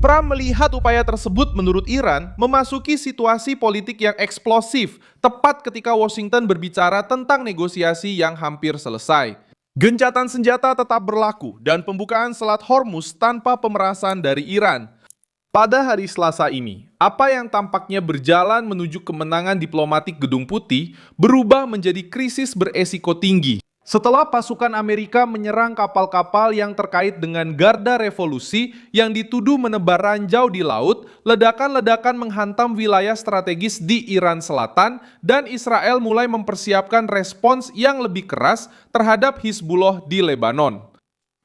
Trump melihat upaya tersebut menurut Iran memasuki situasi politik yang eksplosif, tepat ketika Washington berbicara tentang negosiasi yang hampir selesai. Gencatan senjata tetap berlaku dan pembukaan Selat Hormuz tanpa pemerasan dari Iran. Pada hari Selasa ini, apa yang tampaknya berjalan menuju kemenangan diplomatik Gedung Putih berubah menjadi krisis beresiko tinggi. Setelah pasukan Amerika menyerang kapal-kapal yang terkait dengan Garda Revolusi yang dituduh menebar ranjau di laut, ledakan-ledakan menghantam wilayah strategis di Iran Selatan dan Israel mulai mempersiapkan respons yang lebih keras terhadap Hizbullah di Lebanon.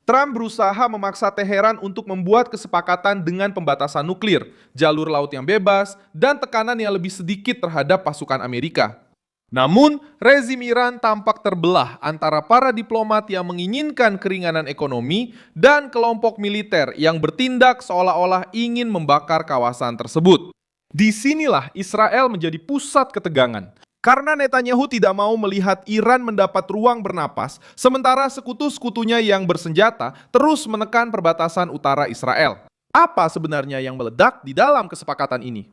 Trump berusaha memaksa Teheran untuk membuat kesepakatan dengan pembatasan nuklir, jalur laut yang bebas, dan tekanan yang lebih sedikit terhadap pasukan Amerika. Namun, rezim Iran tampak terbelah antara para diplomat yang menginginkan keringanan ekonomi dan kelompok militer yang bertindak seolah-olah ingin membakar kawasan tersebut. Disinilah Israel menjadi pusat ketegangan. Karena Netanyahu tidak mau melihat Iran mendapat ruang bernapas, sementara sekutu-sekutunya yang bersenjata terus menekan perbatasan utara Israel. Apa sebenarnya yang meledak di dalam kesepakatan ini?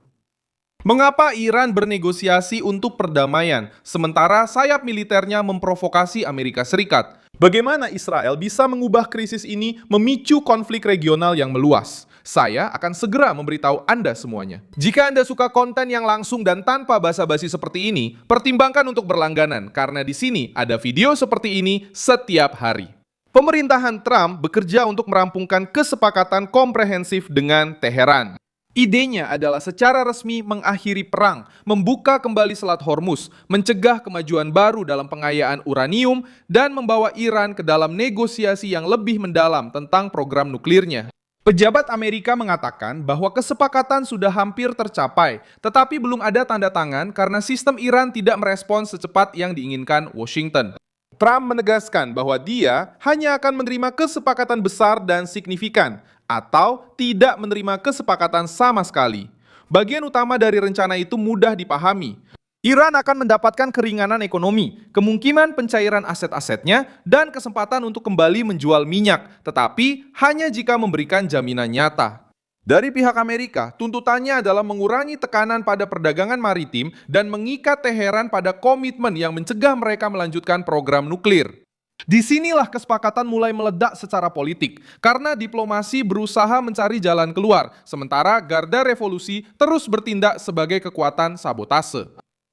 Mengapa Iran bernegosiasi untuk perdamaian, sementara sayap militernya memprovokasi Amerika Serikat? Bagaimana Israel bisa mengubah krisis ini memicu konflik regional yang meluas? Saya akan segera memberitahu Anda semuanya. Jika Anda suka konten yang langsung dan tanpa basa-basi seperti ini, pertimbangkan untuk berlangganan, karena di sini ada video seperti ini setiap hari. Pemerintahan Trump bekerja untuk merampungkan kesepakatan komprehensif dengan Teheran. Idenya adalah secara resmi mengakhiri perang, membuka kembali Selat Hormuz, mencegah kemajuan baru dalam pengayaan uranium, dan membawa Iran ke dalam negosiasi yang lebih mendalam tentang program nuklirnya. Pejabat Amerika mengatakan bahwa kesepakatan sudah hampir tercapai, tetapi belum ada tanda tangan karena sistem Iran tidak merespons secepat yang diinginkan Washington. Trump menegaskan bahwa dia hanya akan menerima kesepakatan besar dan signifikan, atau tidak menerima kesepakatan sama sekali. Bagian utama dari rencana itu mudah dipahami. Iran akan mendapatkan keringanan ekonomi, kemungkinan pencairan aset-asetnya, dan kesempatan untuk kembali menjual minyak, tetapi hanya jika memberikan jaminan nyata. Dari pihak Amerika, tuntutannya adalah mengurangi tekanan pada perdagangan maritim dan mengikat Teheran pada komitmen yang mencegah mereka melanjutkan program nuklir. Disinilah kesepakatan mulai meledak secara politik, karena diplomasi berusaha mencari jalan keluar, sementara Garda Revolusi terus bertindak sebagai kekuatan sabotase.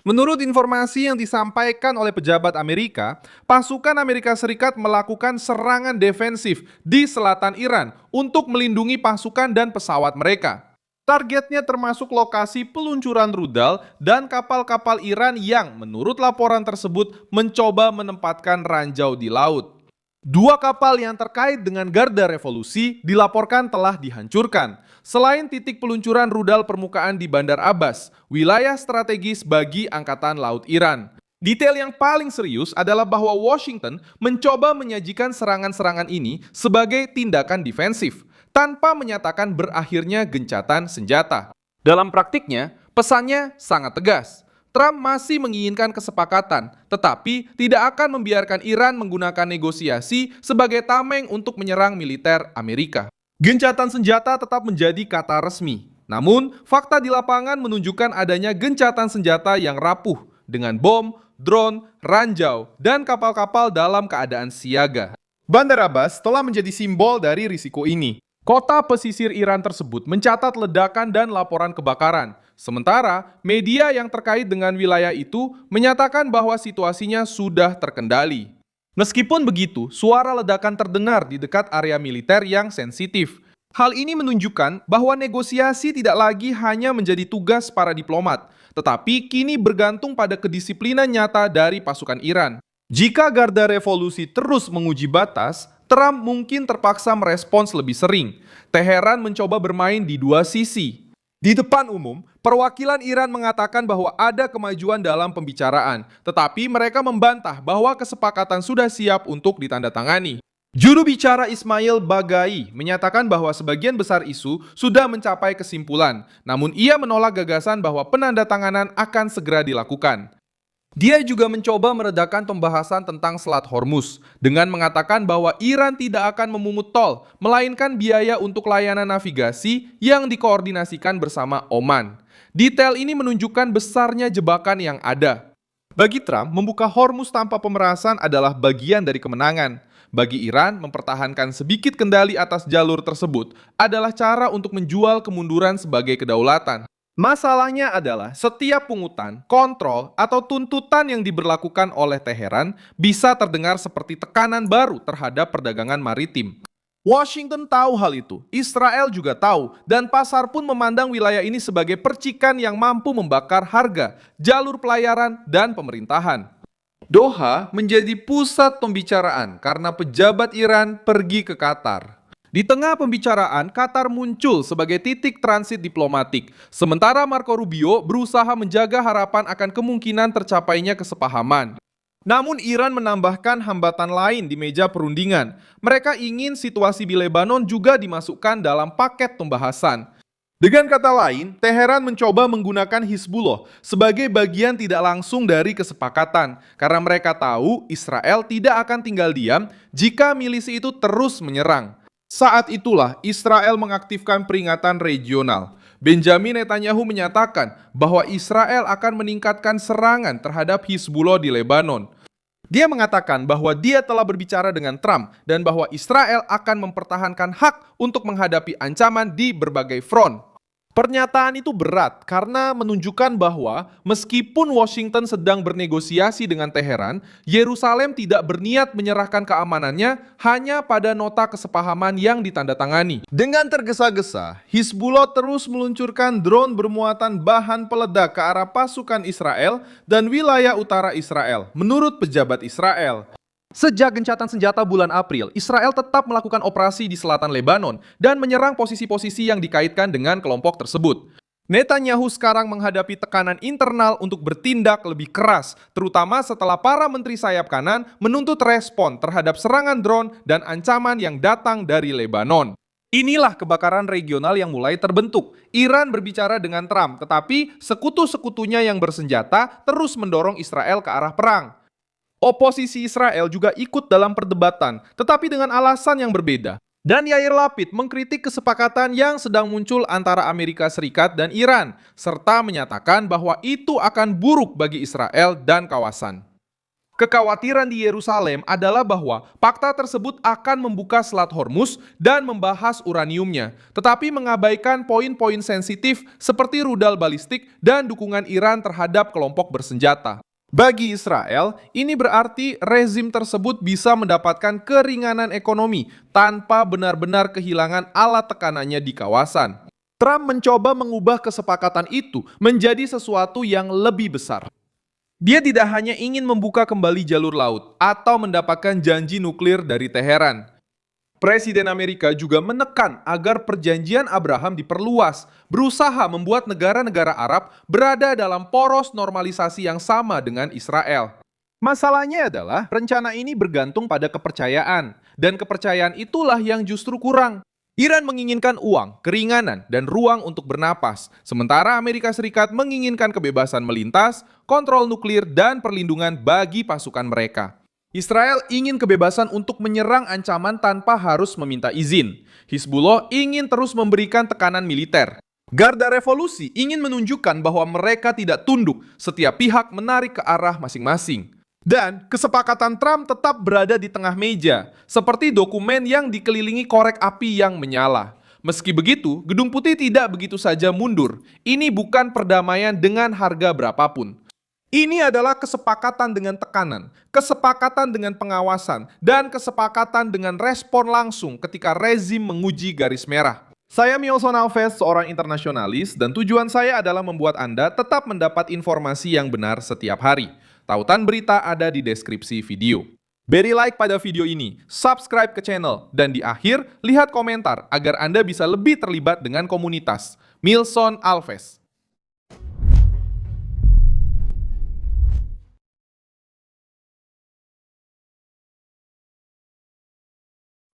Menurut informasi yang disampaikan oleh pejabat Amerika, pasukan Amerika Serikat melakukan serangan defensif di selatan Iran untuk melindungi pasukan dan pesawat mereka. Targetnya termasuk lokasi peluncuran rudal dan kapal-kapal Iran yang menurut laporan tersebut mencoba menempatkan ranjau di laut. 2 kapal yang terkait dengan Garda Revolusi dilaporkan telah dihancurkan. Selain titik peluncuran rudal permukaan di Bandar Abbas, wilayah strategis bagi Angkatan Laut Iran. Detail yang paling serius adalah bahwa Washington mencoba menyajikan serangan-serangan ini sebagai tindakan defensif, tanpa menyatakan berakhirnya gencatan senjata. Dalam praktiknya, pesannya sangat tegas. Trump masih menginginkan kesepakatan, tetapi tidak akan membiarkan Iran menggunakan negosiasi sebagai tameng untuk menyerang militer Amerika. Gencatan senjata tetap menjadi kata resmi. Namun, fakta di lapangan menunjukkan adanya gencatan senjata yang rapuh dengan bom, drone, ranjau, dan kapal-kapal dalam keadaan siaga. Bandar Abbas telah menjadi simbol dari risiko ini. Kota pesisir Iran tersebut mencatat ledakan dan laporan kebakaran. Sementara, media yang terkait dengan wilayah itu menyatakan bahwa situasinya sudah terkendali. Meskipun begitu, suara ledakan terdengar di dekat area militer yang sensitif. Hal ini menunjukkan bahwa negosiasi tidak lagi hanya menjadi tugas para diplomat, tetapi kini bergantung pada kedisiplinan nyata dari pasukan Iran. Jika Garda Revolusi terus menguji batas, Trump mungkin terpaksa merespons lebih sering. Teheran mencoba bermain di 2 sisi. Di depan umum, perwakilan Iran mengatakan bahwa ada kemajuan dalam pembicaraan, tetapi mereka membantah bahwa kesepakatan sudah siap untuk ditandatangani. Juru bicara Ismail Bagai menyatakan bahwa sebagian besar isu sudah mencapai kesimpulan, namun ia menolak gagasan bahwa penandatanganan akan segera dilakukan. Dia juga mencoba meredakan pembahasan tentang Selat Hormuz dengan mengatakan bahwa Iran tidak akan memungut tol, melainkan biaya untuk layanan navigasi yang dikoordinasikan bersama Oman. Detail ini menunjukkan besarnya jebakan yang ada. Bagi Trump, membuka Hormuz tanpa pemerasan adalah bagian dari kemenangan. Bagi Iran, mempertahankan sedikit kendali atas jalur tersebut adalah cara untuk menjual kemunduran sebagai kedaulatan. Masalahnya adalah setiap pungutan, kontrol, atau tuntutan yang diberlakukan oleh Teheran bisa terdengar seperti tekanan baru terhadap perdagangan maritim. Washington tahu hal itu, Israel juga tahu, dan pasar pun memandang wilayah ini sebagai percikan yang mampu membakar harga, jalur pelayaran, dan pemerintahan. Doha menjadi pusat pembicaraan karena pejabat Iran pergi ke Qatar. Di tengah pembicaraan, Qatar muncul sebagai titik transit diplomatik, sementara Marco Rubio berusaha menjaga harapan akan kemungkinan tercapainya kesepahaman. Namun Iran menambahkan hambatan lain di meja perundingan. Mereka ingin situasi di Lebanon juga dimasukkan dalam paket pembahasan. Dengan kata lain, Teheran mencoba menggunakan Hizbullah sebagai bagian tidak langsung dari kesepakatan, karena mereka tahu Israel tidak akan tinggal diam jika milisi itu terus menyerang. Saat itulah Israel mengaktifkan peringatan regional. Benjamin Netanyahu menyatakan bahwa Israel akan meningkatkan serangan terhadap Hizbullah di Lebanon. Dia mengatakan bahwa dia telah berbicara dengan Trump dan bahwa Israel akan mempertahankan hak untuk menghadapi ancaman di berbagai front. Pernyataan itu berat karena menunjukkan bahwa meskipun Washington sedang bernegosiasi dengan Teheran, Yerusalem tidak berniat menyerahkan keamanannya hanya pada nota kesepahaman yang ditandatangani. Dengan tergesa-gesa, Hizbullah terus meluncurkan drone bermuatan bahan peledak ke arah pasukan Israel dan wilayah utara Israel, menurut pejabat Israel. Sejak gencatan senjata bulan April, Israel tetap melakukan operasi di selatan Lebanon dan menyerang posisi-posisi yang dikaitkan dengan kelompok tersebut. Netanyahu sekarang menghadapi tekanan internal untuk bertindak lebih keras, terutama setelah para menteri sayap kanan menuntut respon terhadap serangan drone dan ancaman yang datang dari Lebanon. Inilah kebakaran regional yang mulai terbentuk. Iran berbicara dengan Trump, tetapi sekutu-sekutunya yang bersenjata terus mendorong Israel ke arah perang. Oposisi Israel juga ikut dalam perdebatan, tetapi dengan alasan yang berbeda. Dan Yair Lapid mengkritik kesepakatan yang sedang muncul antara Amerika Serikat dan Iran, serta menyatakan bahwa itu akan buruk bagi Israel dan kawasan. Kekhawatiran di Yerusalem adalah bahwa fakta tersebut akan membuka Selat Hormuz dan membahas uraniumnya, tetapi mengabaikan poin-poin sensitif seperti rudal balistik dan dukungan Iran terhadap kelompok bersenjata. Bagi Israel, ini berarti rezim tersebut bisa mendapatkan keringanan ekonomi tanpa benar-benar kehilangan alat tekanannya di kawasan. Trump mencoba mengubah kesepakatan itu menjadi sesuatu yang lebih besar. Dia tidak hanya ingin membuka kembali jalur laut atau mendapatkan janji nuklir dari Teheran. Presiden Amerika juga menekan agar perjanjian Abraham diperluas, berusaha membuat negara-negara Arab berada dalam poros normalisasi yang sama dengan Israel. Masalahnya adalah rencana ini bergantung pada kepercayaan, dan kepercayaan itulah yang justru kurang. Iran menginginkan uang, keringanan, dan ruang untuk bernapas, sementara Amerika Serikat menginginkan kebebasan melintas, kontrol nuklir, dan perlindungan bagi pasukan mereka. Israel ingin kebebasan untuk menyerang ancaman tanpa harus meminta izin. Hizbullah ingin terus memberikan tekanan militer. Garda Revolusi ingin menunjukkan bahwa mereka tidak tunduk, setiap pihak menarik ke arah masing-masing. Dan kesepakatan Trump tetap berada di tengah meja, seperti dokumen yang dikelilingi korek api yang menyala. Meski begitu, Gedung Putih tidak begitu saja mundur. Ini bukan perdamaian dengan harga berapapun. Ini adalah kesepakatan dengan tekanan, kesepakatan dengan pengawasan, dan kesepakatan dengan respon langsung ketika rezim menguji garis merah. Saya Milson Alves, seorang internasionalis, dan tujuan saya adalah membuat Anda tetap mendapat informasi yang benar setiap hari. Tautan berita ada di deskripsi video. Beri like pada video ini, subscribe ke channel, dan di akhir, lihat komentar agar Anda bisa lebih terlibat dengan komunitas. Milson Alves.